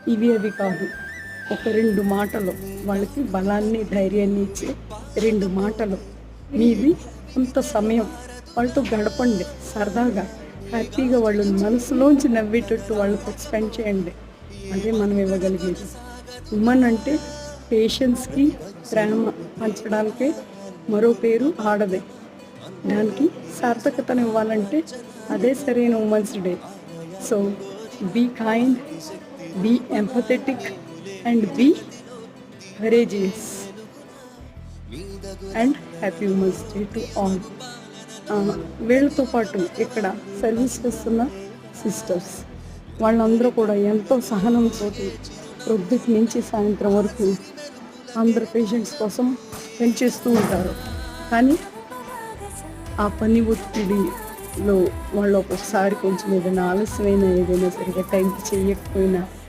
ఇవి అవి కాదు. ఒక 2 మాటలు వాళ్ళకి బలాన్ని, ధైర్యాన్ని ఇచ్చే 2 మాటలు మీది కొంత సమయం వాళ్ళతో గడపండి. సరదాగా, హ్యాపీగా వాళ్ళు మనసులోంచి నవ్వేటట్టు వాళ్ళతో స్పెండ్ చేయండి. అదే మనం ఇవ్వగలిగేది. ఉమెన్ అంటే పేషెన్స్‌కి, ప్రేమ పంచడానికే మరో పేరు ఆడదే. దానికి సార్థకతనివ్వాలంటే అదే సరైన women's day. So be kind, be empathetic and be courageous and happy women's day to all. వీళ్ళతో పాటు ఇక్కడ సర్వీస్ చేస్తున్న సిస్టర్స్ వాళ్ళందరూ కూడా ఎంతో సహనంతో ప్రొద్దుటి నుంచి సాయంత్రం వరకు అందరు పేషెంట్స్ కోసం పనిచేస్తూ ఉంటారు. కానీ ఆ పని ఒత్తిడిలో వాళ్ళు ఒక్కొక్కసారి కొంచెం ఏదైనా ఆలస్యమైనా, ఏదైనా సరిగ్గా టైంకి చేయకపోయినా